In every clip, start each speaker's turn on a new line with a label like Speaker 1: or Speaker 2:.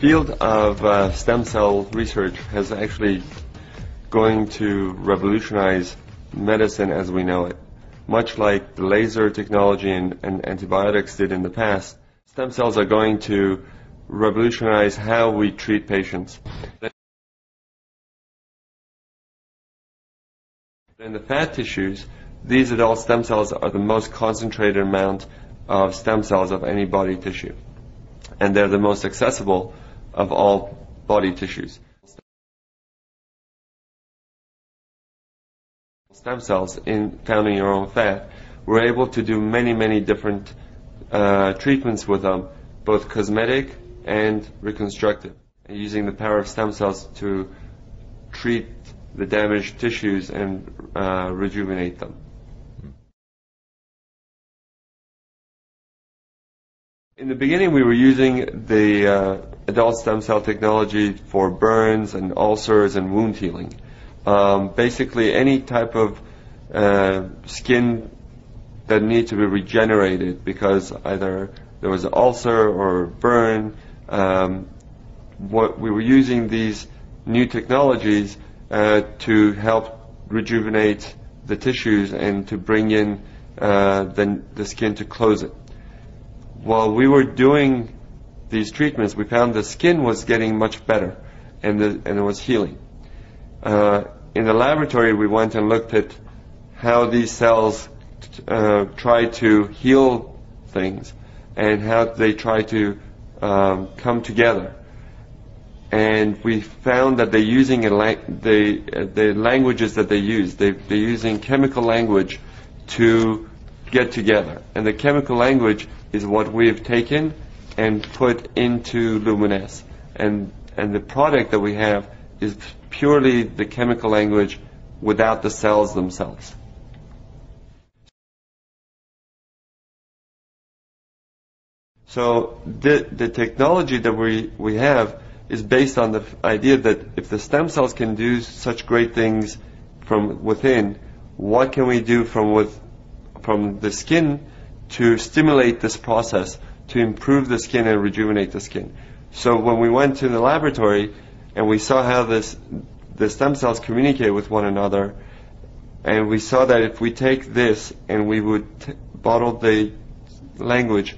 Speaker 1: field of stem cell research has actually going to revolutionize medicine as we know it. Much like the laser technology and antibiotics did in the past, stem cells are going to revolutionize how we treat patients. In the fat tissues, these adult stem cells are the most concentrated amount of stem cells of any body tissue. And they're the most accessible of all body tissues. Stem cells found in your own fat, we're able to do many different treatments with them, both cosmetic and reconstructive, and using the power of stem cells to treat the damaged tissues and rejuvenate them. In the beginning, we were using the adult stem cell technology for burns and ulcers and wound healing. Basically, any type of skin that needs to be regenerated because either there was an ulcer or burn. What we were using these new technologies to help rejuvenate the tissues and to bring in the skin to close it. While we were doing these treatments, we found the skin was getting much better and it was healing. In the laboratory, we went and looked at how these cells try to heal things and how they try to come together. And we found that they're using the languages that they use. They're using chemical language to get together. And the chemical language is what we've taken and put into luminesce. And the product that we have is purely the chemical language without the cells themselves. So the technology that we have is based on the idea that if the stem cells can do such great things from within, what can we do from the skin to stimulate this process, to improve the skin and rejuvenate the skin? So when we went to the laboratory and we saw how the stem cells communicate with one another, and we saw that if we take this and we would bottle the language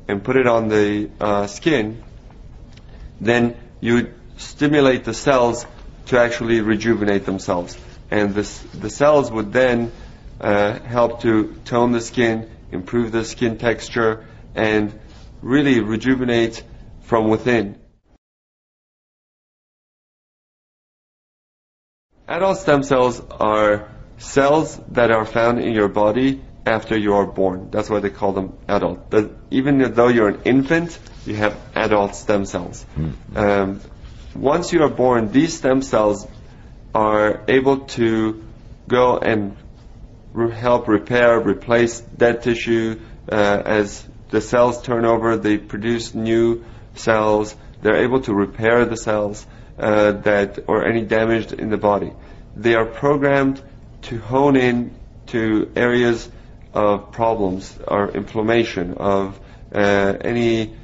Speaker 1: and put it on the skin, then you would stimulate the cells to actually rejuvenate themselves. And the cells would then help to tone the skin, improve the skin texture, and really rejuvenate from within. Adult stem cells are cells that are found in your body after you are born. That's why they call them adult. But even though you're an infant, you have adult stem cells. Once you are born, these stem cells are able to go and help repair, replace dead tissue. As the cells turn over, they produce new cells. They're able to repair the cells or any damage in the body. They are programmed to hone in to areas of problems or inflammation, of any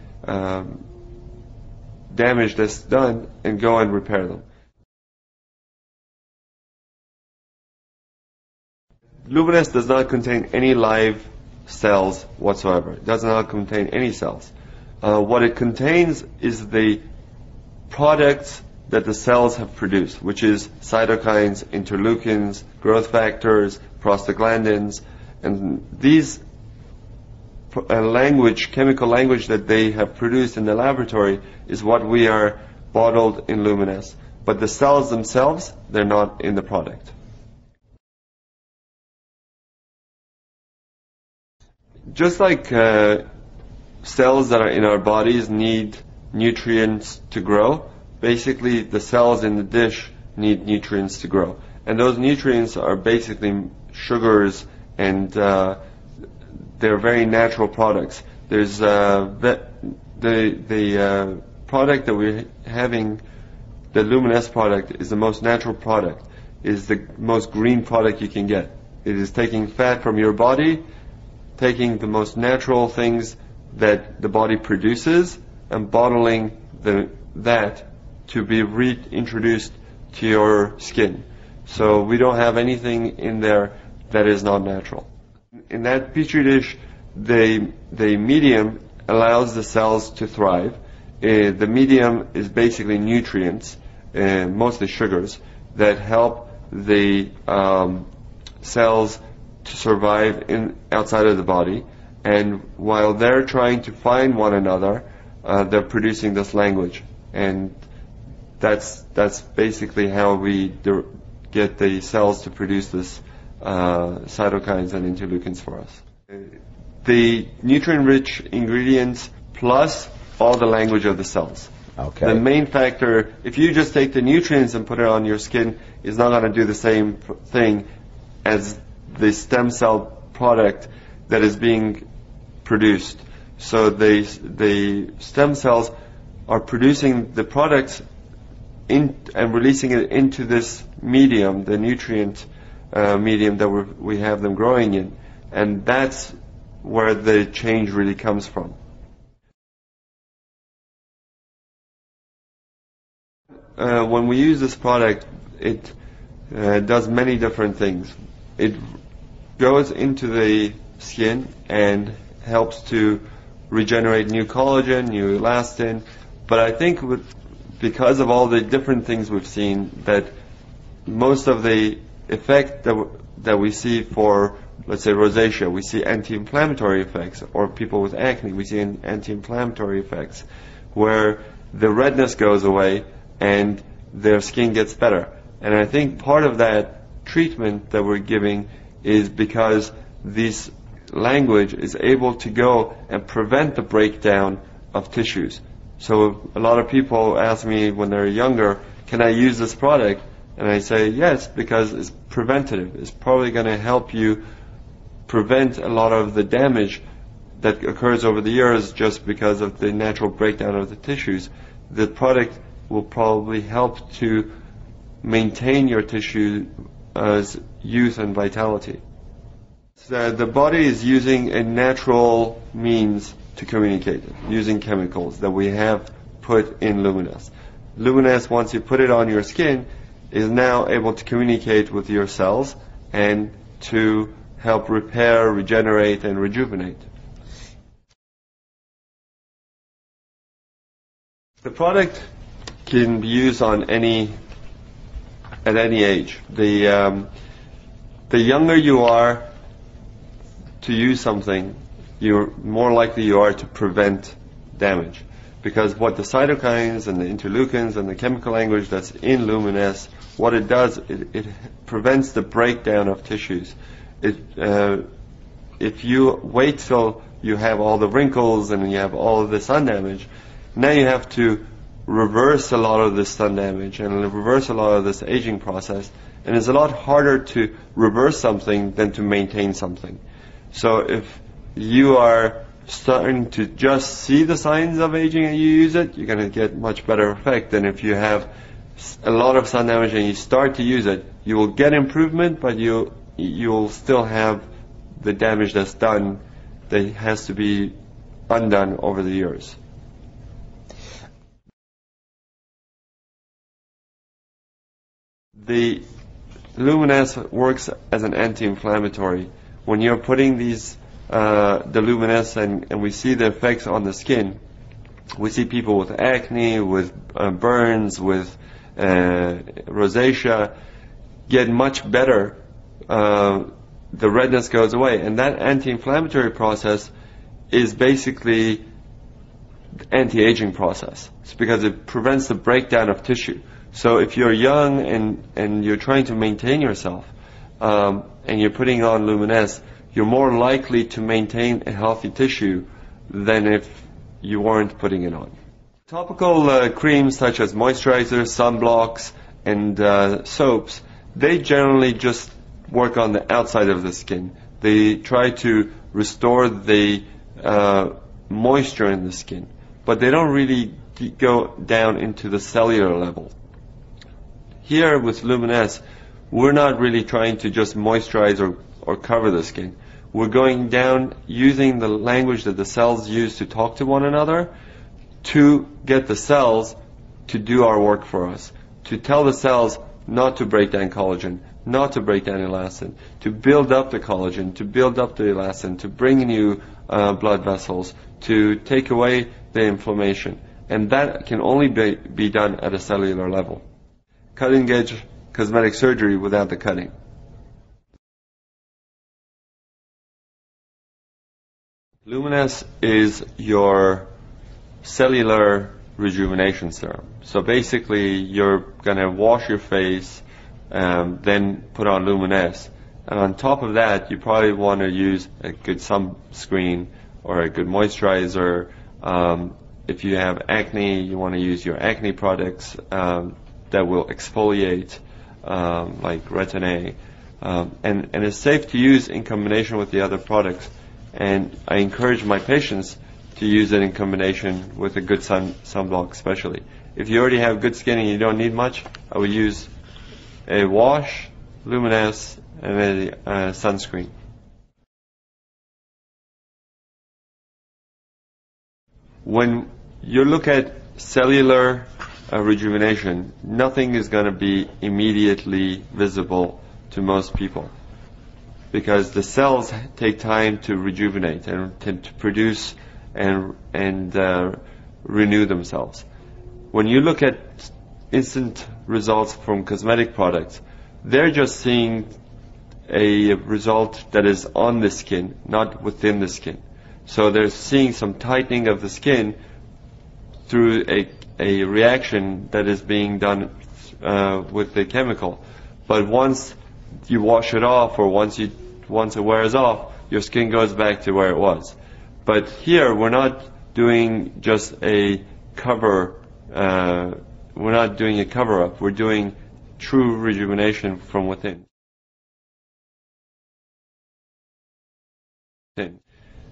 Speaker 1: damage that's done, and go and repair them. Luminesce does not contain any live cells whatsoever. It does not contain any cells. What it contains is the products that the cells have produced, which is cytokines, interleukins, growth factors, prostaglandins, and these chemical language that they have produced in the laboratory is what we are bottled in luminesce. But the cells themselves, they're not in the product. Just like cells that are in our bodies need nutrients to grow, basically the cells in the dish need nutrients to grow. And those nutrients are basically sugars, and they're very natural products. There's the product that we're having, the luminesce product, is the most natural product, is the most green product you can get. It is taking fat from your body, taking the most natural things that the body produces, and bottling the that to be reintroduced to your skin. So we don't have anything in there that is not natural. In that petri dish, the medium allows the cells to thrive. The medium is basically nutrients, mostly sugars, that help the cells to survive outside of the body. And while they're trying to find one another, they're producing this language. And that's basically how we get the cells to produce this cytokines and interleukins for us. The nutrient-rich ingredients plus all the language of the cells.
Speaker 2: Okay.
Speaker 1: The main factor, if you just take the nutrients and put it on your skin, is not going to do the same thing as the stem cell product that is being produced. So the stem cells are producing the products and releasing it into this medium, the nutrient medium that we have them growing in, and that's where the change really comes from. When we use this product, it does many different things. It goes into the skin and helps to regenerate new collagen, new elastin, but I think because of all the different things we've seen, that most of the effect that we see for, let's say, rosacea, we see anti-inflammatory effects, or people with acne, we see anti-inflammatory effects, where the redness goes away and their skin gets better. And I think part of that treatment that we're giving is because this language is able to go and prevent the breakdown of tissues. So a lot of people ask me when they're younger, can I use this product? And I say yes, because it's preventative. It's probably going to help you prevent a lot of the damage that occurs over the years just because of the natural breakdown of the tissues. The product will probably help to maintain your tissue's youth and vitality. So the body is using a natural means to communicate, using chemicals that we have put in luminesce. Luminesce, once you put it on your skin, is now able to communicate with your cells and to help repair, regenerate, and rejuvenate. The product can be used at any age. The younger you are to use something, you're more likely you are to prevent damage. Because what the cytokines and the interleukins and the chemical language that's in luminesce, what it does, it prevents the breakdown of tissues. If you wait till you have all the wrinkles and you have all of the sun damage, now you have to reverse a lot of this sun damage and reverse a lot of this aging process. And it's a lot harder to reverse something than to maintain something. So if you are starting to just see the signs of aging and you use it, you're going to get much better effect than if you have a lot of sun damage and you start to use it. You will get improvement, but you'll still have the damage that's done that has to be undone over the years. The luminesce works as an anti-inflammatory. When you're putting these the luminesce and we see the effects on the skin, we see people with acne, with burns, with rosacea get much better. The redness goes away, and that anti-inflammatory process is basically anti-aging process. It's because it prevents the breakdown of tissue. So if you're young and you're trying to maintain yourself and you're putting on luminesce, you're more likely to maintain a healthy tissue than if you weren't putting it on. Topical creams such as moisturizers, sunblocks, and soaps, they generally just work on the outside of the skin. They try to restore the moisture in the skin, but they don't really go down into the cellular level. Here with luminesce, we're not really trying to just moisturize or cover the skin. We're going down using the language that the cells use to talk to one another to get the cells to do our work for us, to tell the cells not to break down collagen, not to break down elastin, to build up the collagen, to build up the elastin, to bring new blood vessels, to take away the inflammation. And that can only be done at a cellular level. Cutting-edge cosmetic surgery without the cutting. Luminesce is your cellular rejuvenation serum. So basically, you're going to wash your face, then put on Luminesce. And on top of that, you probably want to use a good sunscreen or a good moisturizer. If you have acne, you want to use your acne products that will exfoliate, like Retin-A. And it's safe to use in combination with the other products. And I encourage my patients to use it in combination with a good sunblock especially. If you already have good skin and you don't need much, I would use a wash, Luminesce, and a sunscreen. When you look at cellular rejuvenation, nothing is going to be immediately visible to most people, because the cells take time to rejuvenate and to produce and renew themselves. When you look at instant results from cosmetic products, they're just seeing a result that is on the skin, not within the skin. So they're seeing some tightening of the skin through a reaction that is being done with the chemical. But once you wash it off, or once it wears off, your skin goes back to where it was. But here we're not doing just a cover. We're not doing a cover-up. We're doing true rejuvenation from within.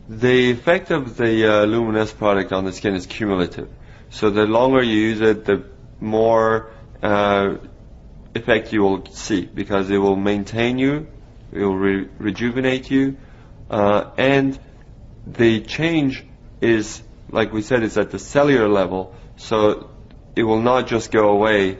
Speaker 1: The effect of the Luminesce product on the skin is cumulative. So the longer you use it, the more effect you will see, because it will maintain you, it will rejuvenate you, and the change is, like we said, is at the cellular level, so it will not just go away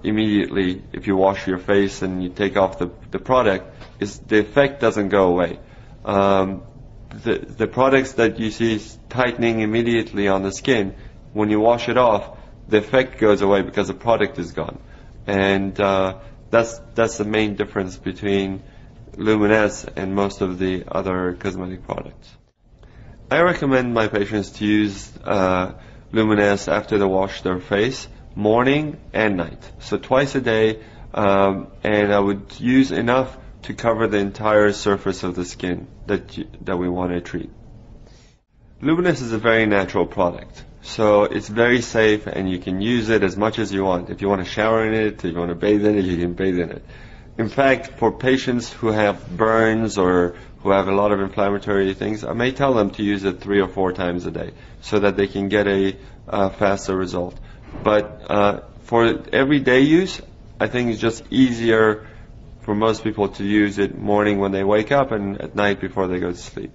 Speaker 1: immediately if you wash your face and you take off the product. The effect doesn't go away. The products that you see tightening immediately on the skin, when you wash it off, the effect goes away because the product is gone. And that's the main difference between Luminesce and most of the other cosmetic products. I recommend my patients to use Luminesce after they wash their face, morning and night. So twice a day, and I would use enough to cover the entire surface of the skin that we want to treat. Luminesce is a very natural product, so it's very safe, and you can use it as much as you want. If you want to shower in it, if you want to bathe in it, you can bathe in it. In fact, for patients who have burns or who have a lot of inflammatory things, I may tell them to use it 3 or 4 times a day so that they can get a faster result. But for everyday use, I think it's just easier for most people to use it morning when they wake up and at night before they go to sleep.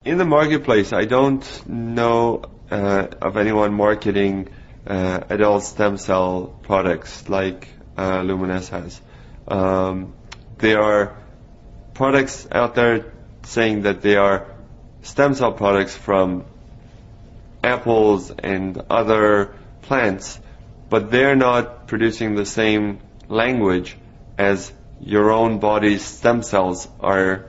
Speaker 1: In the marketplace, I don't know of anyone marketing adult stem cell products like Luminesce has. There are products out there saying that they are stem cell products from apples and other plants, but they're not producing the same language as your own body's stem cells are,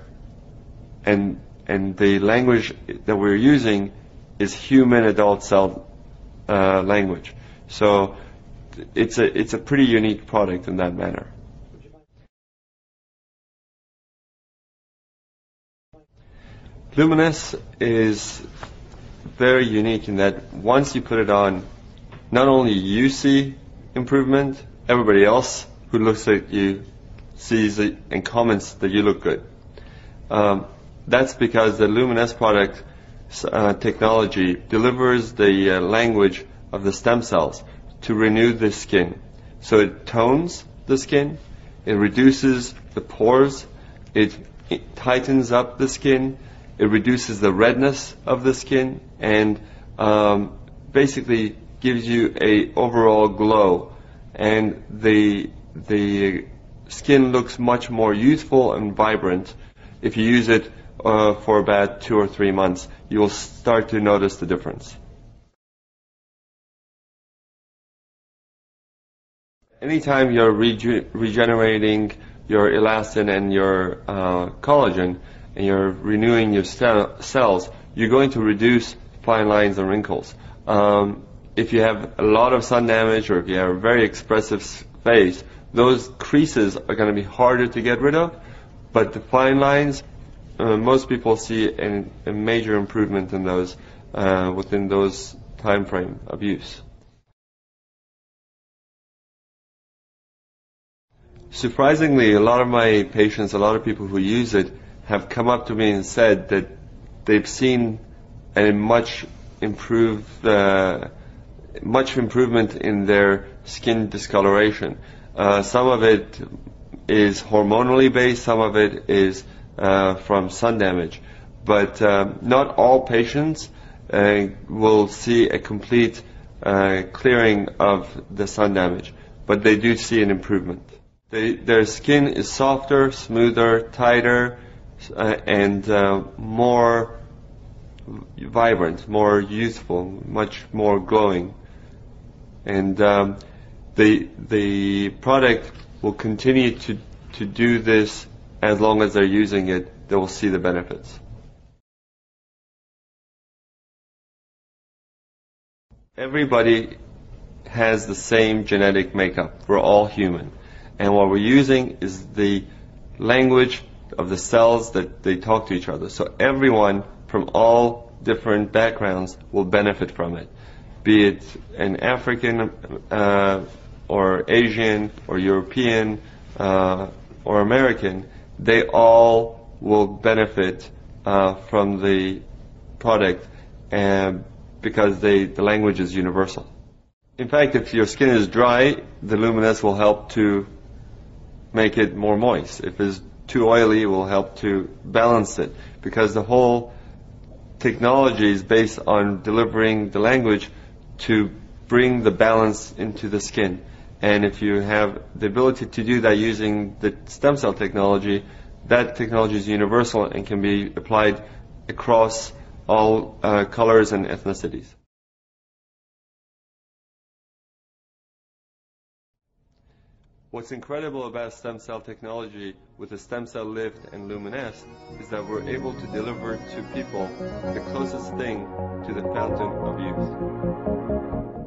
Speaker 1: and the language that we're using is human adult cell language. So it's a pretty unique product in that manner. Luminesce is very unique in that once you put it on, not only you see improvement, everybody else who looks at you sees it and comments that you look good. That's because the Luminesce product technology delivers the language of the stem cells to renew the skin. So it tones the skin, it reduces the pores, it tightens up the skin, It reduces the redness of the skin and basically gives you a overall glow. And the skin looks much more youthful and vibrant. If you use it for about 2 or 3 months, you will start to notice the difference. Anytime you're regenerating your elastin and your collagen, and you're renewing your cells, you're going to reduce fine lines and wrinkles. If you have a lot of sun damage, or if you have a very expressive face, those creases are going to be harder to get rid of, but the fine lines, most people see a major improvement in those within those time frame of use. Surprisingly, a lot of my patients, a lot of people who use it, have come up to me and said that they've seen a much improvement in their skin discoloration. Some of it is hormonally based, some of it is from sun damage. But not all patients will see a complete clearing of the sun damage, but they do see an improvement. Their skin is softer, smoother, tighter, and more vibrant, more youthful, much more glowing. And the product will continue to do this as long as they're using it. They will see the benefits. Everybody has the same genetic makeup. We're all human. And what we're using is the language of the cells that they talk to each other. So everyone from all different backgrounds will benefit from it. Be it an African or Asian or European or American, they all will benefit from the product because the language is universal. In fact, if your skin is dry, the luminesce will help to make it more moist. If it's too oily, it will help to balance it, because the whole technology is based on delivering the language to bring the balance into the skin. And if you have the ability to do that using the stem cell technology, that technology is universal and can be applied across all colors and ethnicities. What's incredible about stem cell technology with the stem cell lift and luminesce is that we're able to deliver to people the closest thing to the fountain of youth.